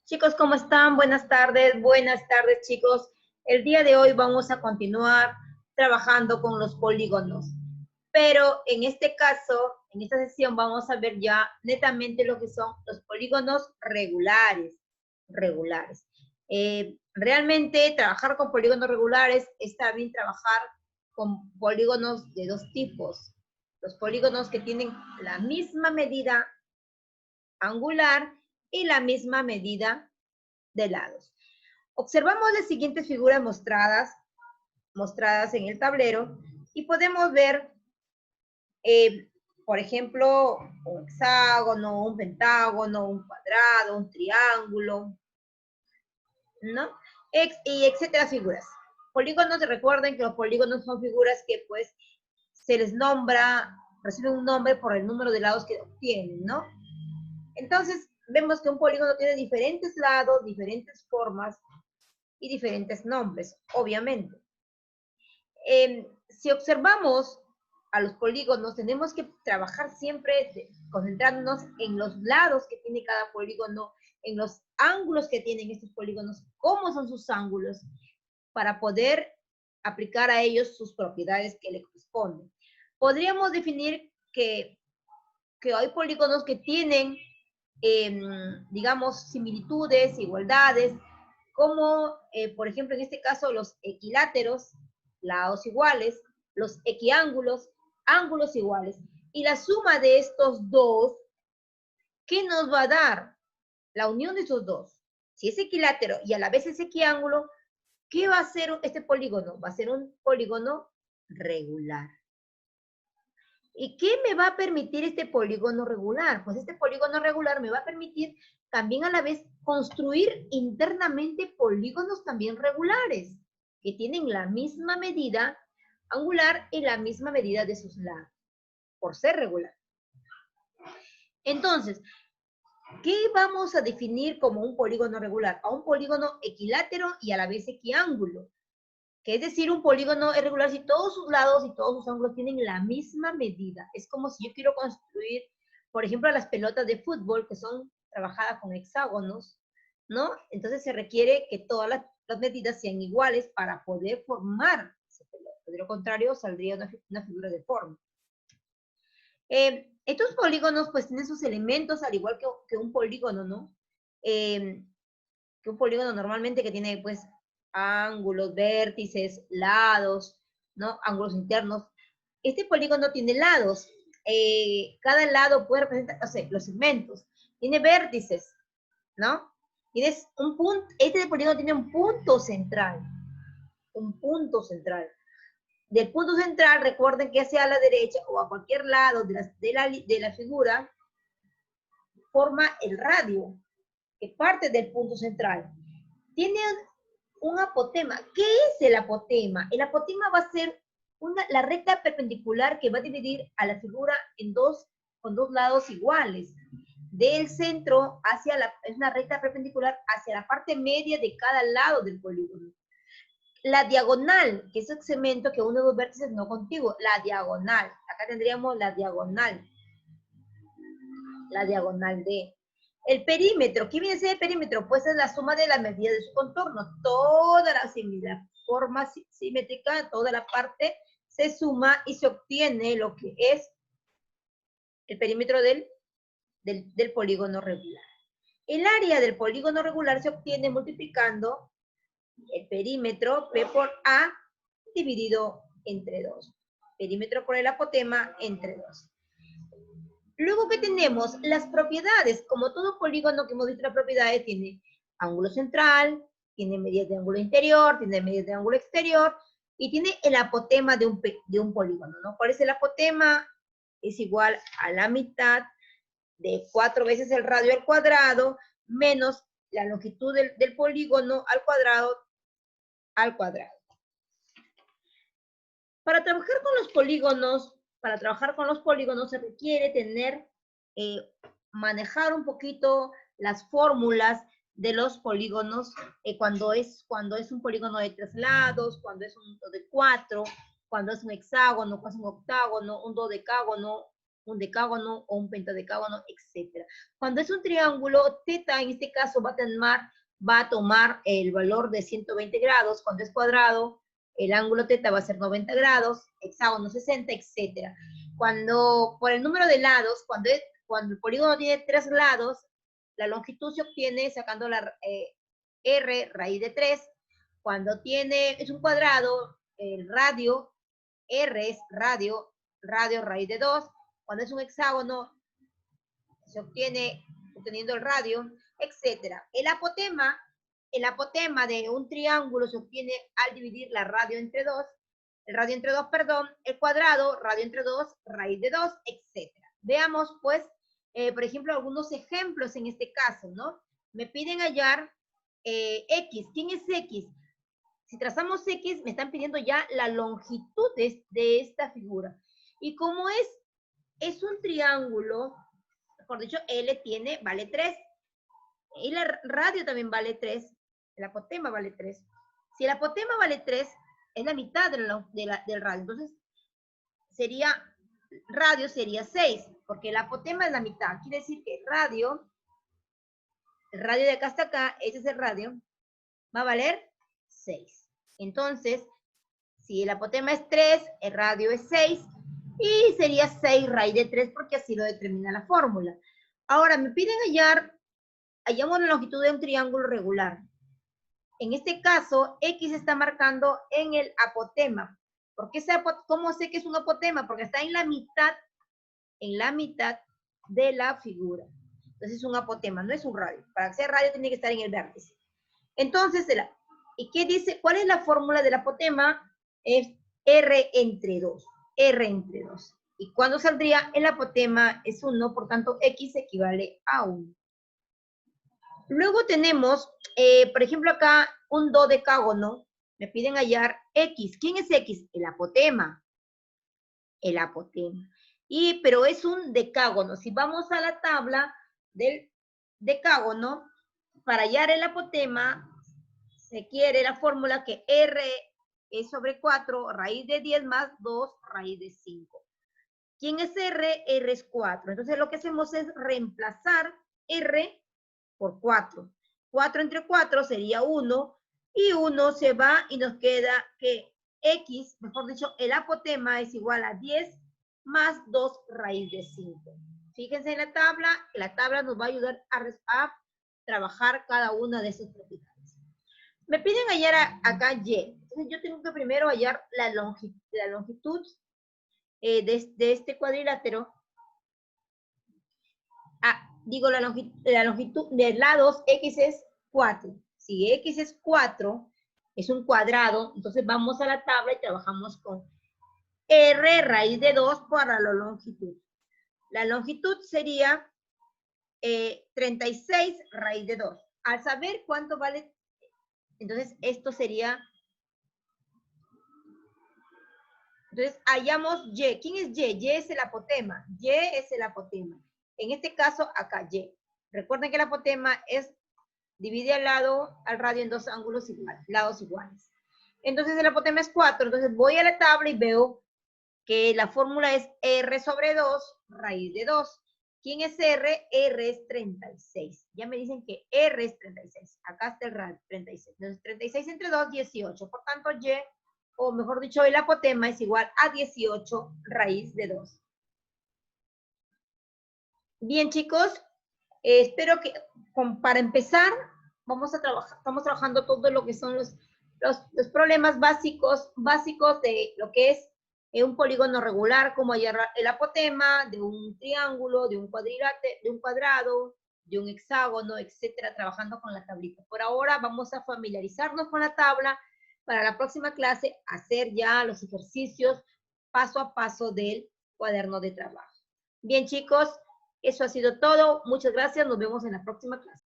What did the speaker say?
Chicos, ¿cómo están? Buenas tardes, chicos. El día de hoy vamos a continuar trabajando con los polígonos, pero en este caso, en esta sesión vamos a ver ya netamente lo que son los polígonos regulares. Realmente trabajar con polígonos regulares está bien trabajar con polígonos de dos tipos. Los polígonos que tienen la misma medida angular y la misma medida de lados. Observamos las siguientes figuras mostradas en el tablero y podemos ver, por ejemplo, un hexágono, un pentágono, un cuadrado, un triángulo, ¿no? Y etcétera figuras. Polígonos, recuerden que los polígonos son figuras que pues se les nombra, reciben un nombre por el número de lados que obtienen, ¿no? Entonces, vemos que un polígono tiene diferentes lados, diferentes formas y diferentes nombres, obviamente. Si observamos a los polígonos, tenemos que trabajar siempre concentrándonos en los lados que tiene cada polígono, en los ángulos que tienen estos polígonos, cómo son sus ángulos, para poder aplicar a ellos sus propiedades que le corresponden. Podríamos definir que hay polígonos que tienen, digamos, similitudes, igualdades, como, por ejemplo, en este caso, los equiláteros, lados iguales, los equiángulos, ángulos iguales. Y la suma de estos dos, ¿qué nos va a dar? La unión de estos dos. Si es equilátero y a la vez es equiángulo, ¿qué va a ser este polígono? Va a ser un polígono regular. ¿Y qué me va a permitir este polígono regular? Pues este polígono regular me va a permitir también a la vez construir internamente polígonos también regulares, que tienen la misma medida angular y la misma medida de sus lados, por ser regular. Entonces, ¿qué vamos a definir como un polígono regular? A un polígono equilátero y a la vez equiángulo, que es decir, un polígono es regular si todos sus lados y todos sus ángulos tienen la misma medida. Es como si yo quiero construir, por ejemplo, las pelotas de fútbol que son trabajadas con hexágonos, ¿no? Entonces se requiere que todas las medidas sean iguales para poder formar esa pelota. De lo contrario, saldría una figura de forma. Estos polígonos pues tienen sus elementos al igual que un polígono, ¿no? Que un polígono normalmente que tiene pues ángulos, vértices, lados, ¿no? Ángulos internos. Este polígono tiene lados. Cada lado puede representar, o sea, los segmentos. Tiene vértices, ¿no? Tienes un punto, este polígono tiene un punto central. Un punto central. Del punto central, recuerden que hacia la derecha o a cualquier lado de la figura, forma el radio, que parte del punto central. Tiene un apotema. ¿Qué es el apotema? El apotema va a ser la recta perpendicular que va a dividir a la figura con dos lados iguales. Del centro hacia es una recta perpendicular hacia la parte media de cada lado del polígono. La diagonal, que es el segmento que une dos vértices no contiguos, la diagonal. Acá tendríamos la diagonal de. El perímetro, ¿qué viene a ser el perímetro? Pues es la suma de las medidas de su contorno. Toda la forma simétrica, toda la parte se suma y se obtiene lo que es el perímetro del polígono regular. El área del polígono regular se obtiene multiplicando el perímetro P por A dividido entre 2. Perímetro por el apotema entre 2. Luego que tenemos las propiedades, como todo polígono que hemos visto las propiedades, tiene ángulo central, tiene medidas de ángulo interior, tiene medidas de ángulo exterior, y tiene el apotema de un polígono, ¿no? ¿Cuál es el apotema? Es igual a la mitad de 4 veces el radio al cuadrado, menos la longitud del polígono al cuadrado, Para trabajar con los polígonos se requiere tener, manejar un poquito las fórmulas de los polígonos, cuando es un polígono de 3 lados, cuando es un de 4, cuando es un hexágono, cuando es un octágono, un dodecágono, un decágono o un pentadecágono, etc. Cuando es un triángulo, teta en este caso va a tomar el valor de 120 grados. Cuando es cuadrado, el ángulo teta va a ser 90 grados, hexágono 60, etc. Cuando, por el número de lados, cuando el polígono tiene 3 lados, la longitud se obtiene sacando la r raíz de 3. Cuando es un cuadrado, el radio, r es radio raíz de 2. Cuando es un hexágono, se obtiene obteniendo el radio, etc. El apotema de un triángulo se obtiene al dividir la radio entre 2, el radio entre 2, perdón, el cuadrado, radio entre 2, raíz de 2, etc. Veamos, pues, por ejemplo, algunos ejemplos en este caso, ¿no? Me piden hallar X. ¿Quién es X? Si trazamos X, me están pidiendo ya la longitud de esta figura. Y como es un triángulo, mejor dicho, L vale 3. Y la radio también vale 3. El apotema vale 3. Si el apotema vale 3, es la mitad del radio. Entonces, radio sería 6, porque el apotema es la mitad. Quiere decir que el radio de acá hasta acá, ese es el radio, va a valer 6. Entonces, si el apotema es 3, el radio es 6, y sería 6 raíz de 3, porque así lo determina la fórmula. Ahora, me piden hallamos la longitud de un triángulo regular. En este caso, X está marcando en el apotema. ¿Cómo sé que es un apotema? Porque está en la mitad de la figura. Entonces es un apotema, no es un radio. Para ser radio tiene que estar en el vértice. Entonces, ¿y qué dice? ¿Cuál es la fórmula del apotema? Es R entre 2. R entre 2. ¿Y cuándo saldría? El apotema es 1, por tanto, X equivale a 1. Luego tenemos, por ejemplo, acá un dodecágono. Me piden hallar X. ¿Quién es X? El apotema. El apotema. Pero es un decágono. Si vamos a la tabla del decágono, para hallar el apotema, se quiere la fórmula que R es sobre 4, raíz de 10 más 2, raíz de 5. ¿Quién es R? R es 4. Entonces lo que hacemos es reemplazar R por 4. 4 entre 4 sería 1, y 1 se va y nos queda que X, mejor dicho, el apotema es igual a 10 más 2 raíz de 5. Fíjense en la tabla nos va a ayudar a trabajar cada una de esas propiedades. Me piden hallar acá Y. Entonces yo tengo que primero hallar la longitud de este cuadrilátero. Digo, la longitud de lados, X es 4. Si X es 4, es un cuadrado, entonces vamos a la tabla y trabajamos con R raíz de 2 para la longitud. La longitud sería 36 raíz de 2. Al saber cuánto vale, entonces esto sería, entonces hallamos Y. ¿Quién es Y? Y es el apotema. Y es el apotema. En este caso, acá Y. Recuerden que el apotema divide al radio en dos ángulos iguales, lados iguales. Entonces el apotema es 4. Entonces voy a la tabla y veo que la fórmula es R sobre 2, raíz de 2. ¿Quién es R? R es 36. Ya me dicen que R es 36. Acá está el radio, 36. Entonces 36 entre 2, 18. Por tanto, Y, o mejor dicho, el apotema es igual a 18 raíz de 2. Bien, chicos, espero que para empezar estamos trabajando todo lo que son los problemas básicos de lo que es un polígono regular, como hallar el apotema de un triángulo, de un cuadrilátero, de un cuadrado, de un hexágono, etcétera, trabajando con la tablita. Por ahora vamos a familiarizarnos con la tabla para la próxima clase hacer ya los ejercicios paso a paso del cuaderno de trabajo. Bien, chicos, eso ha sido todo. Muchas gracias. Nos vemos en la próxima clase.